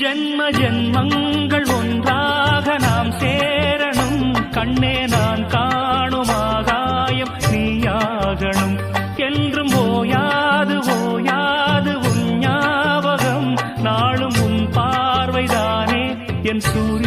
ஜென்ம ஜென்மங்கள் ஒன்றாக நாம் சேரணும். கண்ணே நான் காணும் ஆகாயம் நீயாகணும். என்றும் ஓயாது ஓயாது உன் ஞாபகம், நாளும் உன் பார்வைதானே என் சூரிய